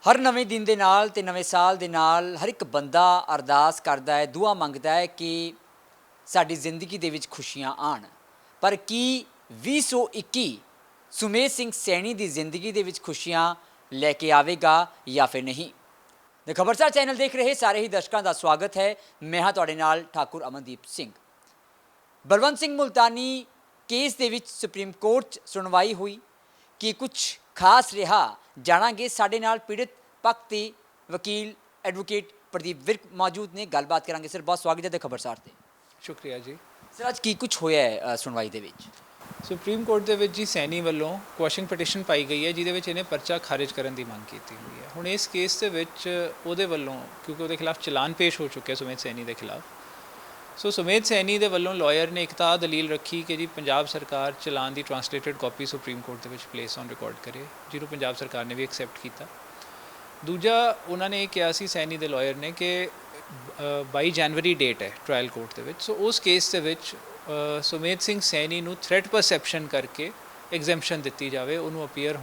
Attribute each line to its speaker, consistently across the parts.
Speaker 1: हर नਵੇਂ दिन ਦੇ ਨਾਲ ਤੇ ਨਵੇਂ ਸਾਲ ਦੇ ਨਾਲ ਹਰ ਇੱਕ ਬੰਦਾ ਅਰਦਾਸ ਕਰਦਾ ਹੈ, ਦੁਆ ਮੰਗਦਾ ਹੈ ਕਿ ਸਾਡੀ ਜ਼ਿੰਦਗੀ ਦੇ ਵਿੱਚ ਖੁਸ਼ੀਆਂ ਆਉਣ। ਪਰ ਕੀ 2021 ਸੁਮੇਧ ਸਿੰਘ ਸੈਣੀ ਦੀ ਜ਼ਿੰਦਗੀ ਦੇ ਵਿੱਚ ਖੁਸ਼ੀਆਂ ਲੈ ਕੇ ਆਵੇਗਾ ਜਾਂ ਫਿਰ ਨਹੀਂ? ਦ ਖਬਰਸਾਰ ਚੈਨਲ ਦੇਖ ਰਹੇ ਸਾਰੇ ਹੀ ਦਰਸ਼ਕਾਂ ਦਾ ਸਵਾਗਤ ਹੈ। ਮੈਂ ਹਾਂ ਤੁਹਾਡੇ ਨਾਲ ਠਾਕੁਰ ਅਮਨਦੀਪ ਸਿੰਘ। ਬਲਵੰਤ ਸਿੰਘ ਮੁਲਤਾਨੀ ਕੇਸ ਦੇ ਵਿੱਚ ਸੁਪਰੀਮ ਕੋਰਟ 'ਚ ਸੁਣਵਾਈ ਹੋਈ ਕਿ ਕੁਛ ਖਾਸ ਰਿਹਾ ਜਾਣਾਂਗੇ। ਸਾਡੇ ਨਾਲ ਪੀੜਤ ਪੱਖ ਦੇ ਵਕੀਲ ਐਡਵੋਕੇਟ ਪ੍ਰਦੀਪ ਵਿਰਕ ਮੌਜੂਦ ਨੇ, ਗੱਲਬਾਤ ਕਰਾਂਗੇ। ਸਰ ਬਹੁਤ ਸਵਾਗਤ ਹੈ ਖਬਰਸਾਰ ਤੇ।
Speaker 2: ਸ਼ੁਕਰੀਆ ਜੀ।
Speaker 1: ਸਰ ਅੱਜ ਕੀ ਕੁਛ ਹੋਇਆ ਹੈ ਸੁਣਵਾਈ ਦੇ ਵਿੱਚ?
Speaker 2: ਸੁਪਰੀਮ ਕੋਰਟ ਦੇ ਵਿੱਚ ਜੀ ਸੈਣੀ ਵੱਲੋਂ ਕੁਐਸ਼ਨ ਪਟੀਸ਼ਨ ਪਾਈ ਗਈ ਹੈ ਜਿਹਦੇ ਵਿੱਚ ਇਹਨੇ ਪਰਚਾ ਖਾਰਿਜ ਕਰਨ ਦੀ ਮੰਗ ਕੀਤੀ ਹੋਈ ਹੈ। ਹੁਣ ਇਸ ਕੇਸ ਦੇ ਵਿੱਚ ਉਹਦੇ ਵੱਲੋਂ ਕਿਉਂਕਿ ਉਹਦੇ ਖਿਲਾਫ ਚਲਾਨ ਪੇਸ਼ ਹੋ ਚੁੱਕਿਆ ਸੁਮੇਧ ਸੈਣੀ ਦੇ ਖਿਲਾਫ, ਸੋ ਸੁਮੇਧ ਸੈਣੀ ਦੇ ਵੱਲੋਂ ਲਾਇਰ ਨੇ ਇੱਕ ਤਾਂ ਦਲੀਲ ਰੱਖੀ ਕਿ ਜੀ ਪੰਜਾਬ ਸਰਕਾਰ ਚਲਾਨ ਦੀ ਟਰਾਂਸਲੇਟਡ ਕਾਪੀ ਸੁਪਰੀਮ ਕੋਰਟ ਦੇ ਵਿੱਚ ਪਲੇਸ ਔਨ ਰਿਕਾਰਡ ਕਰੇ, ਜਿਹਨੂੰ ਪੰਜਾਬ ਸਰਕਾਰ ਨੇ ਵੀ ਐਕਸੈਪਟ ਕੀਤਾ। ਦੂਜਾ ਉਹਨਾਂ ਨੇ ਇਹ ਕਿਹਾ ਸੀ ਸੈਣੀ ਦੇ ਲਾਇਰ ਨੇ ਕਿ 22 ਜਨਵਰੀ ਡੇਟ ਹੈ ਟ੍ਰਾਇਲ ਕੋਰਟ ਦੇ ਵਿੱਚ, ਸੋ ਉਸ ਕੇਸ ਦੇ ਵਿੱਚ ਸੁਮੇਧ ਸਿੰਘ ਸੈਣੀ ਨੂੰ ਥ੍ਰੈਟ ਪਰਸੈਪਸ਼ਨ ਕਰਕੇ ਐਗਜ਼ੈਂਪਸ਼ਨ ਦਿੱਤੀ ਜਾਵੇ, ਉਹਨੂੰ ਅਪੀਅਰ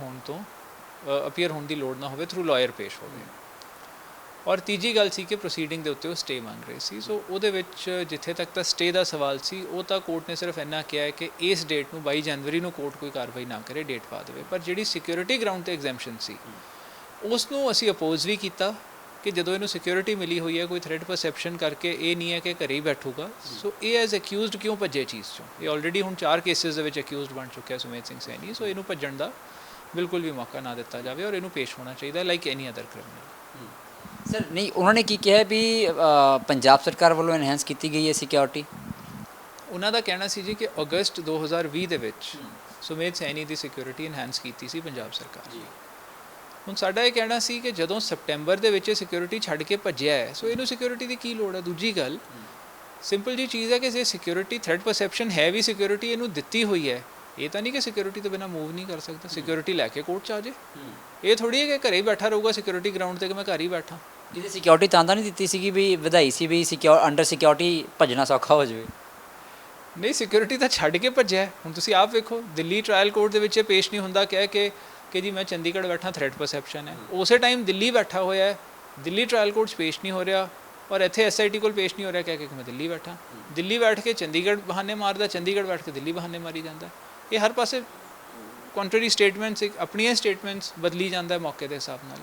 Speaker 2: ਹੋਣ ਦੀ ਲੋੜ ਨਾ ਹੋਵੇ, ਥਰੂ ਲਾਇਰ ਪੇਸ਼ ਹੋਵੇ। ਔਰ ਤੀਜੀ ਗੱਲ ਸੀ ਕਿ ਪ੍ਰੋਸੀਡਿੰਗ ਦੇ ਉੱਤੇ ਉਹ ਸਟੇ ਮੰਗ ਰਹੇ ਸੀ। ਸੋ ਉਹਦੇ ਵਿੱਚ ਜਿੱਥੇ ਤੱਕ ਤਾਂ ਸਟੇ ਦਾ ਸਵਾਲ ਸੀ ਉਹ ਤਾਂ ਕੋਰਟ ਨੇ ਸਿਰਫ ਇੰਨਾ ਕਿਹਾ ਹੈ ਕਿ ਇਸ ਡੇਟ ਨੂੰ 22 ਜਨਵਰੀ ਨੂੰ ਕੋਰਟ ਕੋਈ ਕਾਰਵਾਈ ਨਾ ਕਰੇ, ਡੇਟ ਪਾ ਦੇਵੇ। ਪਰ ਜਿਹੜੀ ਸਿਕਿਉਰਿਟੀ ਗਰਾਊਂਡ ਤੇ ਐਗਜ਼ੈਂਪਸ਼ਨ ਸੀ ਉਸ ਨੂੰ ਅਸੀਂ ਅਪੋਜ਼ ਵੀ ਕੀਤਾ ਕਿ ਜਦੋਂ ਇਹਨੂੰ ਸਿਕਿਉਰਿਟੀ ਮਿਲੀ ਹੋਈ ਹੈ, ਕੋਈ ਥ੍ਰੈਟ ਪਰਸੈਪਸ਼ਨ ਕਰਕੇ ਇਹ ਨਹੀਂ ਹੈ ਕਿ ਘਰੇ ਹੀ ਬੈਠੂਗਾ। ਸੋ ਇਹ ਐਜ਼ ਅਕਿਊਜ਼ਡ ਕਿਉਂ ਭੱਜੇ ਚੀਜ਼ 'ਚੋਂ? ਇਹ ਆਲਰੇਡੀ ਹੁਣ 4 ਕੇਸਿਸ ਦੇ ਵਿੱਚ ਅਕਿਊਜ਼ਡ ਬਣ ਚੁੱਕਿਆ ਸੁਮੇਧ ਸਿੰਘ ਸੈਣੀ। ਸੋ ਇਹਨੂੰ ਭੱਜਣ ਦਾ ਬਿਲਕੁਲ ਵੀ ਮੌਕਾ ਨਾ ਦਿੱਤਾ ਜਾਵੇ ਔਰ ਇਹਨੂੰ ਪੇਸ਼ ਹੋਣਾ ਚਾਹੀਦਾ like any other criminal.
Speaker 1: Sir ਨਹੀਂ, ਉਹਨਾਂ ਨੇ ਕੀ ਕਿਹਾ ਵੀ ਪੰਜਾਬ ਸਰਕਾਰ ਵੱਲੋਂ ਐਨਹੈਂਸ ਕੀਤੀ ਗਈ ਹੈ ਸਿਕਿਉਰਿਟੀ?
Speaker 2: ਉਹਨਾਂ ਦਾ ਕਹਿਣਾ ਸੀ ਜੀ ਕਿ ਅਗਸਤ 2020 ਦੇ ਵਿੱਚ ਸੁਮੇਧ ਸੈਣੀ ਦੀ ਸਿਕਿਉਰਿਟੀ ਐਨਹੈਂਸ ਕੀਤੀ ਸੀ ਪੰਜਾਬ ਸਰਕਾਰ ਜੀ। ਹੁਣ ਸਾਡਾ ਇਹ ਕਹਿਣਾ ਸੀ ਕਿ ਜਦੋਂ ਸਪਟੈਂਬਰ ਦੇ ਵਿੱਚ ਇਹ ਸਿਕਿਉਰਿਟੀ ਛੱਡ ਕੇ ਭੱਜਿਆ ਹੈ, ਸੋ ਇਹਨੂੰ ਸਿਕਿਉਰਿਟੀ ਦੀ ਕੀ ਲੋੜ ਹੈ? ਦੂਜੀ ਗੱਲ ਸਿੰਪਲ ਜੀ ਚੀਜ਼ ਹੈ ਕਿ ਜੇ ਸਿਕਿਉਰਿਟੀ ਥ੍ਰੈਟ ਪਰਸੈਪਸ਼ਨ ਹੈ ਵੀ ਸਿਕਿਉਰਿਟੀ ਇਹਨੂੰ ਦਿੱਤੀ ਹੋਈ ਹੈ, ਇਹ ਤਾਂ ਨਹੀਂ ਕਿ ਸਿਕਿਉਰਿਟੀ ਤੋਂ ਬਿਨਾਂ ਮੂਵ ਨਹੀਂ ਕਰ ਸਕਦਾ। ਸਿਕਿਉਰਿਟੀ ਲੈ ਕੇ ਕੋਰਟ 'ਚ ਆ ਜੇ, ਇਹ ਥੋੜੀ ਹੈ ਕਿ ਘਰੇ ਹੀ ਬੈਠਾ ਰਹੂਗਾ ਸਿਕਿਉਰਿਟੀ ਗਰਾਊਂਡ 'ਤੇ ਕਿ ਮੈਂ ਘਰ ਹੀ ਬੈਠਾ।
Speaker 1: ਇਹਦੀ ਸਿਕਿਉਰਿਟੀ ਤਾਂ ਨਹੀਂ ਦਿੱਤੀ ਸੀਗੀ ਵੀ ਵਧਾਈ ਸੀ ਵੀ ਅੰਡਰ ਸਿਕਿਉਰਿਟੀ ਭੱਜਣਾ ਸੌਖਾ ਹੋ ਜਾਵੇ?
Speaker 2: ਨਹੀਂ, ਸਿਕਿਉਰਿਟੀ ਤਾਂ ਛੱਡ ਕੇ ਭੱਜਿਆ। ਹੁਣ ਤੁਸੀਂ ਆਪ ਵੇਖੋ, ਦਿੱਲੀ ਟ੍ਰਾਇਲ ਕੋਰਟ ਦੇ ਵਿੱਚ ਇਹ ਪੇਸ਼ ਨਹੀਂ ਹੁੰਦਾ ਕਹਿ ਕੇ ਕਿ ਜੀ ਮੈਂ ਚੰਡੀਗੜ੍ਹ ਬੈਠਾ, ਥ੍ਰੈਟ ਪਰਸੈਪਸ਼ਨ ਹੈ। ਉਸੇ ਟਾਈਮ ਦਿੱਲੀ ਬੈਠਾ ਹੋਇਆ ਹੈ, ਦਿੱਲੀ ਟ੍ਰਾਇਲ ਕੋਰਟ 'ਚ ਪੇਸ਼ ਨਹੀਂ ਹੋ ਰਿਹਾ, ਔਰ ਇੱਥੇ SIT ਕੋਲ ਪੇਸ਼ ਨਹੀਂ ਹੋ ਰਿਹਾ ਕਹਿ ਕੇ ਮੈਂ ਦਿੱਲੀ ਬੈਠਾ। ਦਿੱਲੀ ਬੈਠ ਕੇ ਚੰਡੀਗੜ੍ਹ ਬਹਾਨੇ ਮਾਰਦਾ, ਚੰਡੀਗੜ੍ਹ ਬੈਠ ਕੇ ਦਿੱਲੀ ਬਹਾਨੇ ਮਾਰੀ ਜਾਂਦਾ। ਇਹ ਹਰ ਪਾਸੇ ਕੰਟਰਰੀ ਸਟੇਟਮੈਂਟਸ, ਆਪਣੀਆਂ ਸਟੇਟਮੈਂਟਸ ਬਦਲੀ ਜਾਂਦਾ ਮੌਕੇ ਦੇ ਹਿਸਾਬ ਨਾਲ।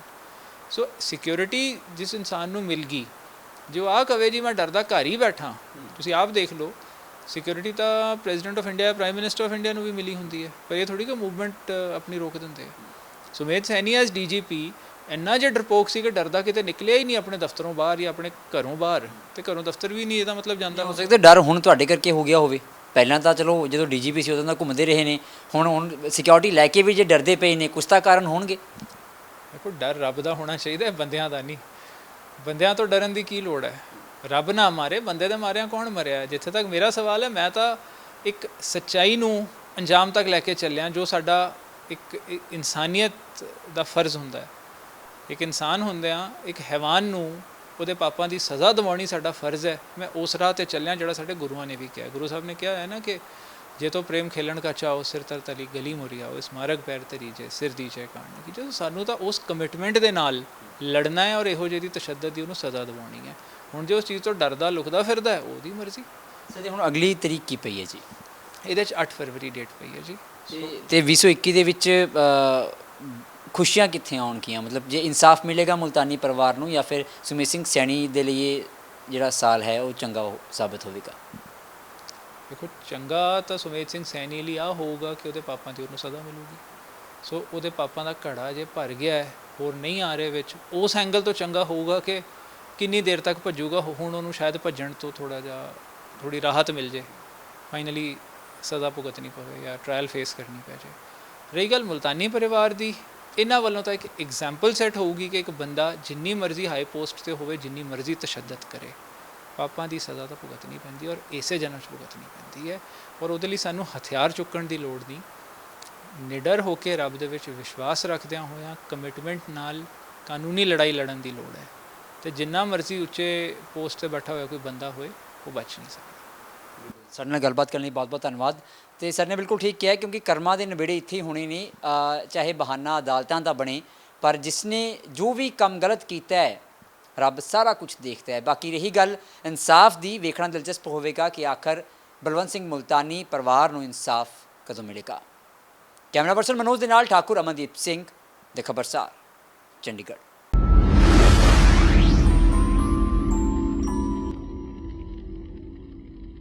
Speaker 2: ਸੋ ਸਿਕਿਉਰਿਟੀ ਜਿਸ ਇਨਸਾਨ ਨੂੰ ਮਿਲ ਗਈ, ਜੋ ਆਹ ਕਵੇ ਜੀ ਮੈਂ ਡਰਦਾ ਘਰ ਹੀ ਬੈਠਾ, ਤੁਸੀਂ ਆਪ ਦੇਖ ਲਓ ਸਿਕਿਉਰਿਟੀ ਤਾਂ president of India, prime minister of India ਨੂੰ ਵੀ ਮਿਲੀ ਹੁੰਦੀ ਹੈ, ਪਰ ਇਹ ਥੋੜੀ ਕਿ ਮੂਵਮੈਂਟ ਆਪਣੀ ਰੋਕ ਦਿੰਦੇ ਆ। ਸੁਮੇਧ ਸੈਣੀ ਐਜ਼ DGP ਇੰਨਾ ਜਿਹਾ ਡਰਪੋਕ ਸੀ ਕਿ ਡਰਦਾ ਕਿਤੇ ਨਿਕਲਿਆ ਹੀ ਨਹੀਂ ਆਪਣੇ ਦਫ਼ਤਰੋਂ ਬਾਹਰ ਜਾਂ ਆਪਣੇ ਘਰੋਂ ਬਾਹਰ, ਤੇ ਘਰੋਂ ਦਫ਼ਤਰ ਵੀ ਨਹੀਂ, ਇਹਦਾ ਮਤਲਬ ਜਾਂਦਾ।
Speaker 1: ਹੋ ਸਕਦਾ ਡਰ ਹੁਣ ਤੁਹਾਡੇ ਕਰਕੇ ਹੋ ਗਿਆ ਹੋਵੇ। ਪਹਿਲਾਂ ਤਾਂ ਚਲੋ ਜਦੋਂ DGP ਸੀ ਉਦੋਂ ਤਾਂ ਘੁੰਮਦੇ ਰਹੇ ਨੇ, ਹੁਣ ਸਿਕਿਉਰਿਟੀ ਲੈ ਕੇ ਵੀ ਜੇ ਡਰਦੇ ਪਏ ਨੇ, ਕੁਛ ਤਾਂ ਕਾਰਨ ਹੋਣਗੇ।
Speaker 2: ਦੇਖੋ, ਡਰ ਰੱਬ ਦਾ ਹੋਣਾ ਚਾਹੀਦਾ, ਬੰਦਿਆਂ ਦਾ ਨਹੀਂ। ਬੰਦਿਆਂ ਤੋਂ ਡਰਨ ਦੀ ਕੀ ਲੋੜ ਹੈ? ਰੱਬ ਨਾ ਮਾਰੇ, ਬੰਦੇ ਦੇ ਮਾਰਿਆਂ ਕੌਣ ਮਰਿਆ? ਜਿੱਥੇ ਤੱਕ ਮੇਰਾ ਸਵਾਲ ਹੈ, ਮੈਂ ਤਾਂ ਇੱਕ ਸੱਚਾਈ ਨੂੰ ਅੰਜਾਮ ਤੱਕ ਲੈ ਕੇ ਚੱਲਿਆ, ਜੋ ਸਾਡਾ ਇੱਕ ਇਨਸਾਨੀਅਤ ਦਾ ਫਰਜ਼ ਹੁੰਦਾ ਹੈ। ਇੱਕ ਇਨਸਾਨ ਹੁੰਦਿਆਂ ਇੱਕ ਹੈਵਾਨ ਨੂੰ ਉਹਦੇ ਪਾਪਾਂ ਦੀ ਸਜ਼ਾ ਦਿਵਾਉਣੀ ਸਾਡਾ ਫਰਜ਼ ਹੈ। ਮੈਂ ਉਸ ਰਾਹ 'ਤੇ ਚੱਲਿਆ ਜਿਹੜਾ ਸਾਡੇ ਗੁਰੂਆਂ ਨੇ ਵੀ ਕਿਹਾ। ਗੁਰੂ ਸਾਹਿਬ ਨੇ ਕਿਹਾ ਹੈ ਨਾ ਕਿ ਜੇ ਤੋ ਪ੍ਰੇਮ ਖੇਲਣ ਕਾ ਚਾਓ, ਸਿਰ ਤਰ ਤਲੀ ਗਲੀ ਮੁਰੀਆ, ਇਸ ਮਾਰਗ ਪੈਰ ਧਰੀ ਜੇ, ਸਿਰ ਦੀ ਜੇ ਕਾਣ। ਕਿ ਜਦੋਂ ਸਾਨੂੰ ਤਾਂ ਉਸ ਕਮਿਟਮੈਂਟ ਦੇ ਨਾਲ ਲੜਨਾ ਹੈ ਔਰ ਇਹੋ ਜਿਹੀ ਤਸ਼ੱਦਦ ਦੀ ਉਹਨੂੰ ਸਜ਼ਾ ਦਿਵਾਉਣੀ ਹੈ। ਹੁਣ ਜੇ ਉਸ ਚੀਜ਼ ਤੋਂ ਡਰਦਾ ਲੁਕਦਾ ਫਿਰਦਾ, ਉਹਦੀ ਮਰਜ਼ੀ।
Speaker 1: ਸਰ ਹੁਣ ਅਗਲੀ ਤਰੀਕ ਕੀ ਪਈ ਹੈ ਜੀ?
Speaker 2: ਇਹਦੇ 'ਚ 8 ਫਰਵਰੀ ਡੇਟ ਪਈ ਹੈ ਜੀ।
Speaker 1: ਤੇ 2021 ਦੇ ਵਿੱਚ ਖੁਸ਼ੀਆਂ ਕਿੱਥੇ ਆਉਣਗੀਆਂ? ਮਤਲਬ ਜੇ ਇਨਸਾਫ ਮਿਲੇਗਾ ਮੁਲਤਾਨੀ ਪਰਿਵਾਰ ਨੂੰ, ਜਾਂ ਫਿਰ ਸੁਮੇਧ ਸਿੰਘ ਸੈਣੀ ਦੇ ਲਈ ਜਿਹੜਾ ਸਾਲ ਹੈ ਉਹ ਚੰਗਾ ਸਾਬਿਤ ਹੋਵੇਗਾ?
Speaker 2: ਦੇਖੋ, ਚੰਗਾ ਤਾਂ ਸੁਮੇਧ ਸਿੰਘ ਸੈਣੀ ਲਈ ਆ ਹੋਊਗਾ ਕਿ ਉਹਦੇ ਪਾਪਾਂ ਦੀ ਉਹਨੂੰ ਸਜ਼ਾ ਮਿਲੂਗੀ। ਸੋ ਉਹਦੇ ਪਾਪਾਂ ਦਾ ਘੜਾ ਜੇ ਭਰ ਗਿਆ ਹੈ, ਹੋਰ ਨਹੀਂ ਆ ਰਹੇ ਵਿੱਚ, ਉਸ ਐਂਗਲ ਤੋਂ ਚੰਗਾ ਹੋਊਗਾ ਕਿ ਕਿੰਨੀ ਦੇਰ ਤੱਕ ਭੱਜੂਗਾ। ਹੁਣ ਉਹਨੂੰ ਸ਼ਾਇਦ ਭੱਜਣ ਤੋਂ ਥੋੜ੍ਹੀ ਰਾਹਤ ਮਿਲ ਜੇ, ਫਾਈਨਲੀ ਸਜ਼ਾ ਭੁਗਤਣੀ ਪਵੇ ਜਾਂ ਟ੍ਰਾਇਲ ਫੇਸ ਕਰਨੀ ਪੈ ਜਾਏ। ਰਹੀ ਗੱਲ ਮੁਲਤਾਨੀ ਪਰਿਵਾਰ ਦੀ, ਇਹਨਾਂ ਵੱਲੋਂ ਤਾਂ ਇੱਕ ਐਗਜ਼ਾਮਪਲ ਸੈੱਟ ਹੋਊਗੀ ਕਿ ਇੱਕ ਬੰਦਾ ਜਿੰਨੀ ਮਰਜ਼ੀ ਹਾਈ ਪੋਸਟ 'ਤੇ ਹੋਵੇ, ਜਿੰਨੀ ਮਰਜ਼ੀ ਤਸ਼ੱਦਦ ਕਰੇ, ਪਾਪਾਂ ਦੀ ਸਜ਼ਾ ਤਾਂ ਭੁਗਤਣੀ ਪੈਂਦੀ ਔਰ ਇਸੇ ਜਨਮ 'ਚ ਭੁਗਤਣੀ ਪੈਂਦੀ ਹੈ। ਔਰ ਉਹਦੇ ਲਈ ਸਾਨੂੰ ਹਥਿਆਰ ਚੁੱਕਣ ਦੀ ਲੋੜ ਨਹੀਂ, ਨਿਡਰ ਹੋ ਕੇ ਰੱਬ ਦੇ ਵਿੱਚ ਵਿਸ਼ਵਾਸ ਰੱਖਦਿਆਂ ਹੋਇਆਂ ਕਮਿਟਮੈਂਟ ਨਾਲ ਕਾਨੂੰਨੀ ਲੜਾਈ ਲੜਨ ਦੀ ਲੋੜ ਹੈ। ਤੇ ਜਿੰਨਾ ਮਰਜ਼ੀ ਉੱਚੇ ਪੋਸਟ 'ਤੇ ਬੈਠਾ ਹੋਇਆ ਕੋਈ ਬੰਦਾ ਹੋਏ, ਉਹ ਬਚ ਨਹੀਂ ਸਕਦਾ।
Speaker 1: ਸਾਡੇ ਨਾਲ ਗੱਲਬਾਤ ਕਰਨ ਲਈ ਬਹੁਤ ਬਹੁਤ ਧੰਨਵਾਦ। ਤੇ ਸਰ ਨੇ ਬਿਲਕੁਲ ਠੀਕ ਕਿਹਾ, ਕਿਉਂਕਿ ਕਰਮਾਂ ਦੇ ਨਵੇੜੇ ਇੱਥੇ ਹੀ ਹੋਣੇ ਨੇ, ਚਾਹੇ ਬਹਾਨਾ ਅਦਾਲਤਾਂ ਦਾ ਬਣੇ, पर जिसने जो भी काम गलत किया है रब सारा कुछ देखता है। बाकी रही गल इंसाफ की, वेखना दिलचस्प होगा कि आखिर बलवंत सिंह मुल्तानी परिवार को इंसाफ कदों मिलेगा। कैमरा पर्सन मनोज के नाल ठाकुर अमनदीप सिंह, द खबरसार, चंडीगढ़।